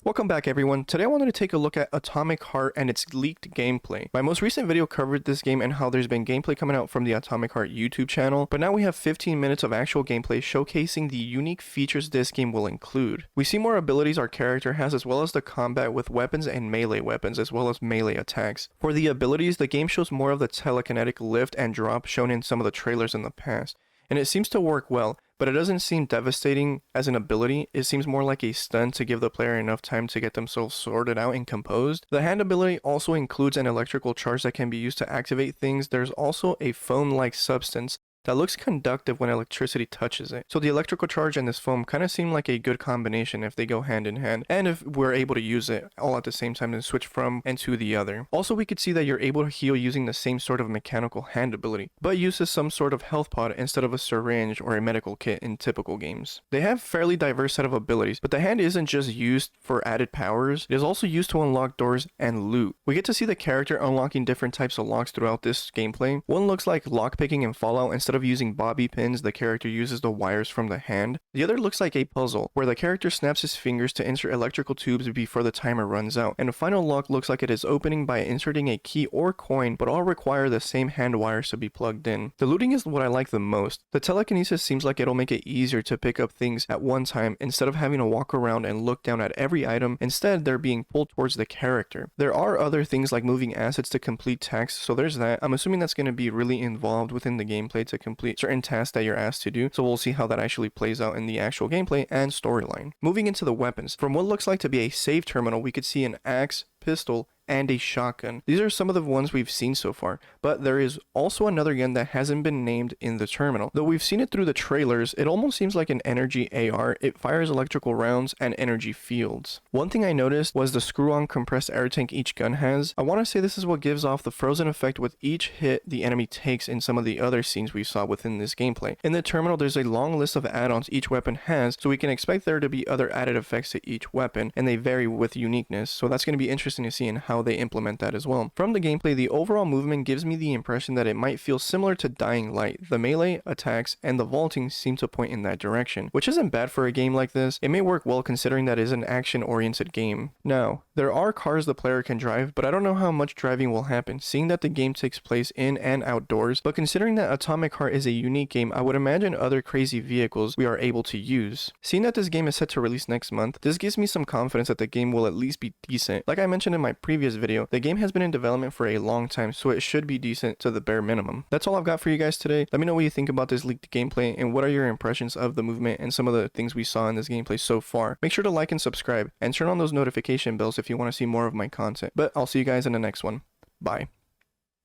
Welcome back everyone. Today I wanted to take a look at Atomic Heart and its leaked gameplay. My most recent video covered this game and how there's been gameplay coming out from the Atomic Heart YouTube channel, but now we have 15 minutes of actual gameplay showcasing the unique features this game will include. We see more abilities our character has, as well as the combat with weapons and melee weapons, as well as melee attacks. For the abilities, the game shows more of the telekinetic lift and drop shown in some of the trailers in the past, and it seems to work well. But it doesn't seem devastating as an ability. It seems more like a stun to give the player enough time to get themselves sorted out and composed. The hand ability also includes an electrical charge that can be used to activate things. There's also a foam-like substance that looks conductive when electricity touches it. So the electrical charge and this foam kind of seem like a good combination if they go hand in hand, and if we're able to use it all at the same time and switch from and to the other. Also, we could see that you're able to heal using the same sort of mechanical hand ability, but uses some sort of health pod instead of a syringe or a medical kit in typical games. They have fairly diverse set of abilities, but the hand isn't just used for added powers, it is also used to unlock doors and loot. We get to see the character unlocking different types of locks throughout this gameplay. One looks like lockpicking in Fallout. Instead of using bobby pins, the character uses the wires from the hand. The other looks like a puzzle, where the character snaps his fingers to insert electrical tubes before the timer runs out. And the final lock looks like it is opening by inserting a key or coin, but all require the same hand wires to be plugged in. The looting is what I like the most. The telekinesis seems like it'll make it easier to pick up things at one time instead of having to walk around and look down at every item. Instead, they're being pulled towards the character. There are other things like moving assets to complete tasks, so there's that. I'm assuming that's going to be really involved within the gameplay to complete certain tasks that you're asked to do, so we'll see how that actually plays out in the actual gameplay and storyline. Moving into the weapons, from what looks like to be a save terminal, we could see an axe, pistol, and a shotgun. These are some of the ones we've seen so far, but there is also another gun that hasn't been named in the terminal. Though we've seen it through the trailers, it almost seems like an energy AR. It fires electrical rounds and energy fields. One thing I noticed was the screw-on compressed air tank each gun has. I want to say this is what gives off the frozen effect with each hit the enemy takes in some of the other scenes we saw within this gameplay. In the terminal, there's a long list of add-ons each weapon has, so we can expect there to be other added effects to each weapon, and they vary with uniqueness, so that's going to be interesting to see in how they implement that as well. From the gameplay, the overall movement gives me the impression that it might feel similar to Dying Light. The melee, attacks, and the vaulting seem to point in that direction, which isn't bad for a game like this. It may work well considering that it is an action-oriented game. Now, there are cars the player can drive, but I don't know how much driving will happen, seeing that the game takes place in and outdoors, but considering that Atomic Heart is a unique game, I would imagine other crazy vehicles we are able to use. Seeing that this game is set to release next month, this gives me some confidence that the game will at least be decent. Like I mentioned in my previous video, the game has been in development for a long time, so it should be decent to the bare minimum. That's all I've got for you guys today. Let me know what you think about this leaked gameplay and what are your impressions of the movement and some of the things we saw in this gameplay so far. Make sure to like and subscribe and turn on those notification bells if you want to see more of my content. But I'll see you guys in the next one. Bye.